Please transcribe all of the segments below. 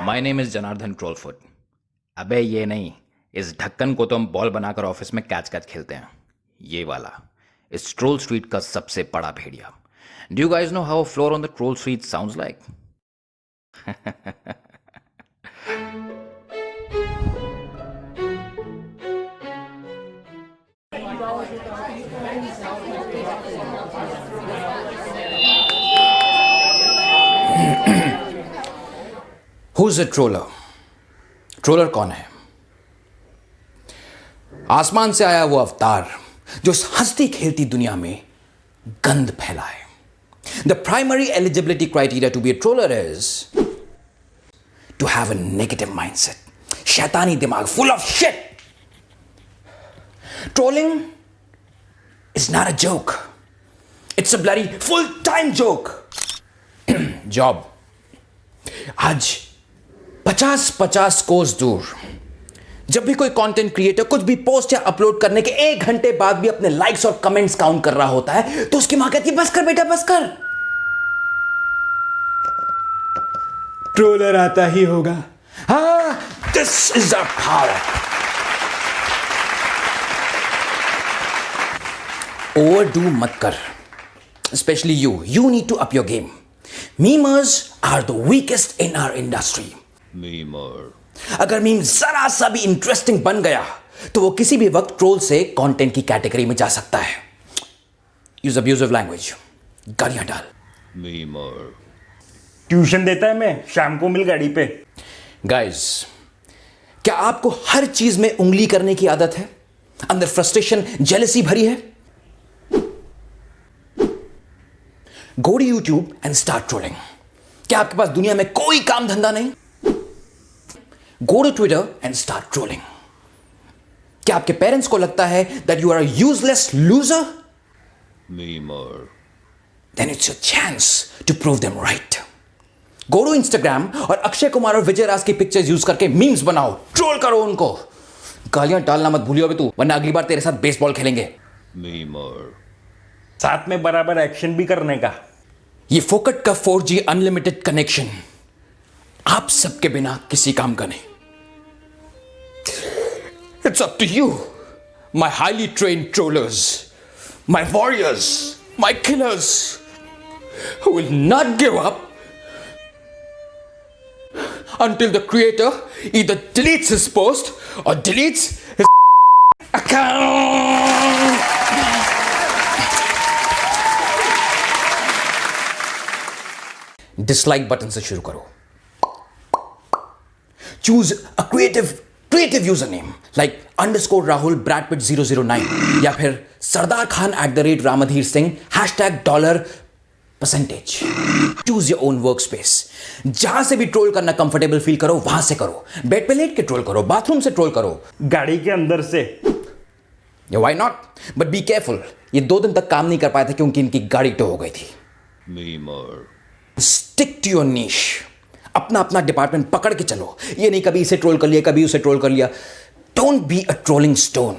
My name is Janardan Trollfoot. अबे ये नहीं, इस ढक्कन को तो हम बॉल बनाकर ऑफिस में कैच कैच खेलते हैं। ये वाला इस ट्रोल स्ट्रीट का सबसे बड़ा भेड़िया। Do you guys know how floor on the troll street sounds like? Who's a troller? Troller कौन है? आसमान से आया वो अवतार जो इस हंसती खेलती दुनिया में गंद फैलाए। The primary eligibility criteria to be a troller is to have a negative mindset. शैतानी दिमाग, full of shit. Trolling is not a joke. It's a bloody full-time joke. Job. आज 50 कोस दूर जब भी कोई कंटेंट क्रिएटर कुछ भी पोस्ट या अपलोड करने के 1 घंटे बाद भी अपने लाइक्स और कमेंट्स काउंट कर रहा होता है तो उसकी मां कहती है बस कर बेटा बस कर। ट्रोलर आता ही होगा। हाँ, this is a power. Overdo मत कर, specially you need to up your game. Memers are the weakest in our industry. Memer अगर मीम जरा सा भी इंटरेस्टिंग बन गया तो वो किसी भी वक्त ट्रोल से कंटेंट की कैटेगरी में जा सकता है। यूज अब्यूजिव लैंग्वेज, गालियां डाल। मीमर ट्यूशन देता है मैं शाम को मिल गाड़ी पे। गाइस, क्या आपको हर चीज में उंगली करने की आदत है? अंदर फ्रस्ट्रेशन, जेलसी भरी है? Go to YouTube and start trolling. क्या आपके पास दुनिया में कोई काम धंधा नहीं? Go to Twitter and start trolling. क्या आपके पेरेंट्स को लगता है that you are a useless loser? Memer then it's your chance to prove them right. Go to Instagram और अक्षय कुमार और विजय राज की पिक्चर्स यूज करके मीम्स बनाओ, ट्रोल करो उनको। गालियां डालना मत भूलियो अभी तू, वरना अगली बार तेरे साथ बेसबॉल खेलेंगे। मीमर साथ में बराबर एक्शन भी करने का। ये फोकट का 4G अनलिमिटेड कनेक्शन आप सबके बिना किसी काम का नहीं। It's up to you, my highly trained trollers, my warriors, my killers, who will not give up until the creator either deletes his post or deletes his account. Dislike button से शुरू करो। Choose a creative user name like _Rahul Bradpit 009 या फिर Sardar Khan @Ramadhir Singh $$ choose your own work space. जहां से भी troll करना comfortable feel करो वहां से करो। बेड पे लेट के ट्रोल करो, बाथरूम से ट्रोल करो, गाड़ी के अंदर से। Why not, but be careful. ये 2 दिन तक काम नहीं कर पाए थे क्योंकि इनकी गाड़ी टो हो गई थी। Memer stick to your niche. अपना अपना डिपार्टमेंट पकड़ के चलो। ये नहीं कभी इसे ट्रोल कर लिया कभी उसे ट्रोल कर लिया। Don't be a trolling stone.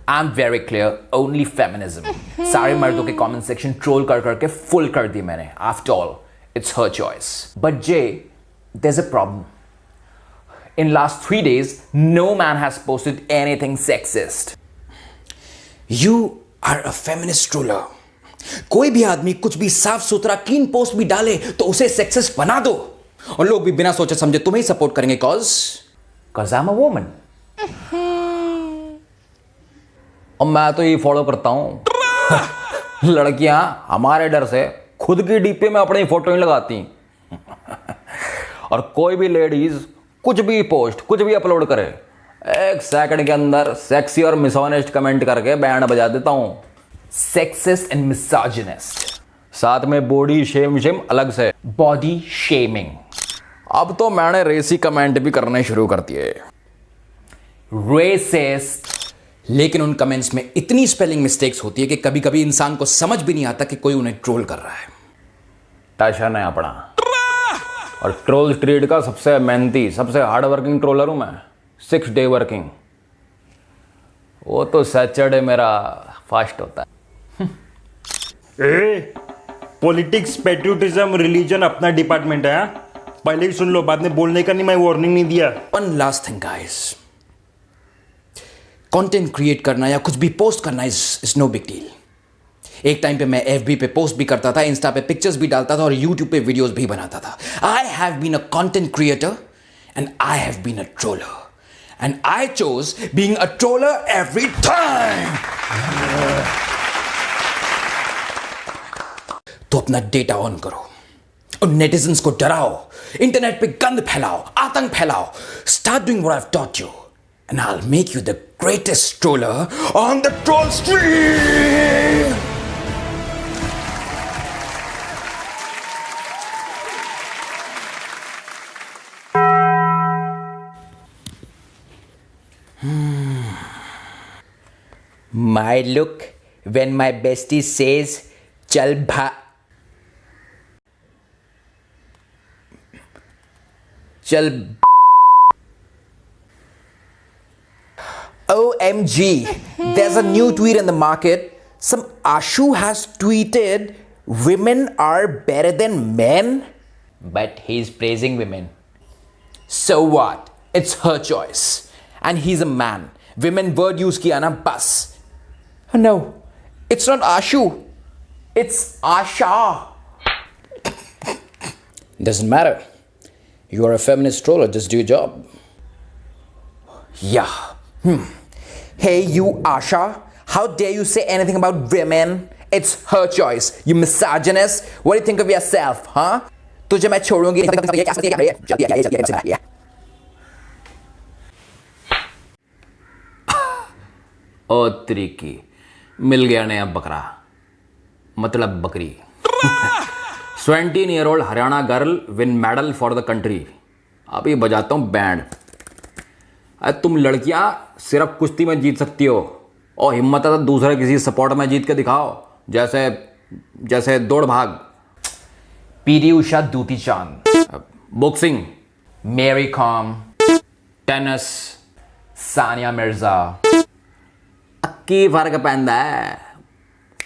I am very clear, only feminism. सारे मर्दों के कमेंट सेक्शन ट्रोल कर करके फुल कर दिए मैंने। After all it's her choice. But जे, there is a problem. In last 3 days, no man has posted anything sexist. You are a feminist troller. कोई भी आदमी कुछ भी साफ सुथरा क्लीन पोस्ट भी डाले तो उसे सेक्सिस्ट बना दो और लोग भी बिना सोचे समझे तुम्हें ही सपोर्ट करेंगे cause I'm a woman. और मैं तो ये फॉलो करता हूं। लड़कियां हमारे डर से खुद की डीपी में अपनी फोटो ही लगाती और कोई भी लेडीज कुछ भी पोस्ट कुछ भी अपलोड करे 1 सेकंड के अंदर सेक्सी और मिसोनिस्ट कमेंट करके बैंड बजा देता हूं। सेक्सिस्ट एंड मिसोजिनिस्ट, साथ में बॉडी शेम अलग से, बॉडी शेमिंग। अब तो मैंने रेसी कमेंट भी करने शुरू कर दिए। रेसिस्ट। लेकिन उन कमेंट्स में इतनी स्पेलिंग मिस्टेक्स होती है कि कभी कभी इंसान को समझ भी नहीं आता कि कोई उन्हें ट्रोल कर रहा है। टशन है अपना। और ट्रोल स्ट्रीट का सबसे मेहनती सबसे हार्ड वर्किंग ट्रोलर हूं मैं। 6 डे वर्किंग। वो तो सैटरडे मेरा फास्ट होता है। पॉलिटिक्स, पेट्रियोटिज्म, रिलीजन अपना डिपार्टमेंट है। पहले ही सुन लो, बाद में बोलने का नहीं, मैं वार्निंग नहीं दिया। One last thing, guys. Content create करना या कुछ भी पोस्ट करना इज नो बिग डील। एक टाइम पे मैं FB पे पोस्ट भी करता था, इंस्टा पे पिक्चर्स भी डालता था और YouTube पे वीडियोस भी बनाता था। I have been a content creator and I have been a troller and I chose being a troller every time. तो अपना डेटा ऑन करो और नेटिजन्स को डराओ, इंटरनेट पे गंद फैलाओ, आतंक फैलाओ। Start doing what I have taught you and I'll make you the greatest troller on the troll stream. My look when my bestie says, "Chal bha." Chal. OMG, there's a new tweet in the market. Some Ashu has tweeted, "Women are better than men," but he's praising women. So what? It's her choice. And he's a man. Women word use kiya na bas. No, it's not Ashu. It's Asha. Doesn't matter. You are a feminist troller. Just do your job. Yeah. Hey, you Asha, how dare you say anything about women? It's her choice. You misogynist. What do you think of yourself, huh? तुझे मैं छोड़ूंगी। ओ त्रिकी, मिल गया नया बकरा, मतलब बकरी। 17-year-old Haryana girl win medal for the country. अभी बजाता हूँ बैंड। तुम लड़कियां सिर्फ कुश्ती में जीत सकती हो और हिम्मत है तो दूसरे किसी स्पोर्ट में जीत के दिखाओ, जैसे दौड़ भाग। PT Usha, Dutee Chand. Boxing, Mary Kom. Tennis, Sania Mirza. की फर्क पैंदा है,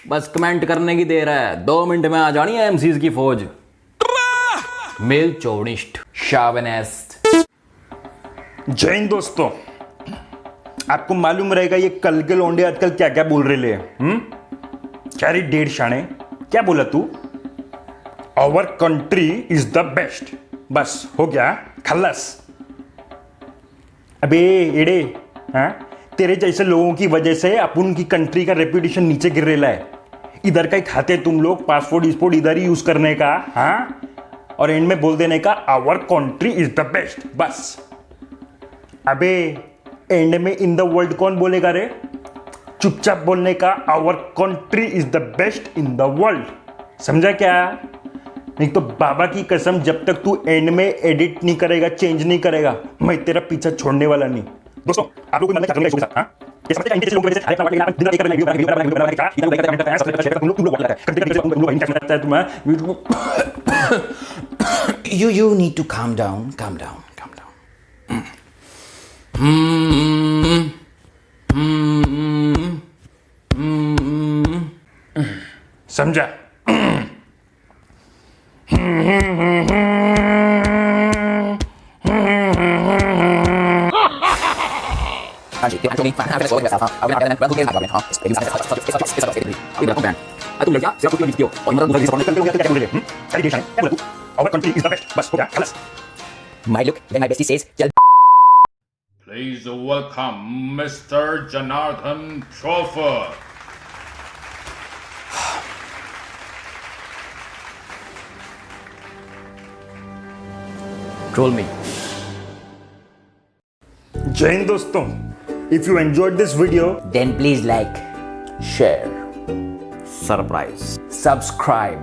बस कमेंट करने की देर है। 2 मिनट में आ जानी है MCs की फौज। मेल चौनिस्ट, शावनेस्ट। जय हिंद दोस्तों, आपको मालूम रहेगा ये कल के लौंडे आजकल क्या क्या बोल रहे हैं? क्या रे डेढ़ शाने, क्या बोला तू? Our country is the best. बस हो गया खल्लास। अबे एड़े, हाँ, तेरे जैसे लोगों की वजह से अपन की कंट्री का रेपुटेशन नीचे गिर रहा है। इधर का ही खाते तुम लोग, पासपोर्ट इधर ही यूज करने का, हाँ, और एंड में बोल देने का our country is the best. बस अबे एंड में इन द वर्ल्ड कौन बोलेगा रे? चुपचाप बोलने का our country is the best in the world. समझा क्या? नहीं तो बाबा की कसम, जब तक तू एंड में एडिट नहीं करेगा, चेंज नहीं करेगा, मैं तेरा पीछा छोड़ने वाला नहीं। दोस्तों, आप लोग को क्या करना है? हाँ, ये समझते हैं लोगों की वजह से अपना वाला दिन रात वीडियो बना के इधर उधर कमेंट करता है, सबसे शेयर तुम लोग बोल रहा है, कंटेंट क्रिएटर तुम लोग इंटरेस्ट करता है तुम्हें। You need to calm down. समझा? तुम लड़कियां सिर्फ कुछ जीतती हो और मतलब दूसरे किसी सपोर्ट में क्या बोल रहे हैं? क्या डेशन है? क्या बोला तू? Our country is the best. बस हो गया खलास। My look when my bestie says, चल। Please welcome Mr. Janardhan Chauffeur. Troll me. जय हिंद दोस्तों, if you enjoyed this video, then please like, share, surprise, subscribe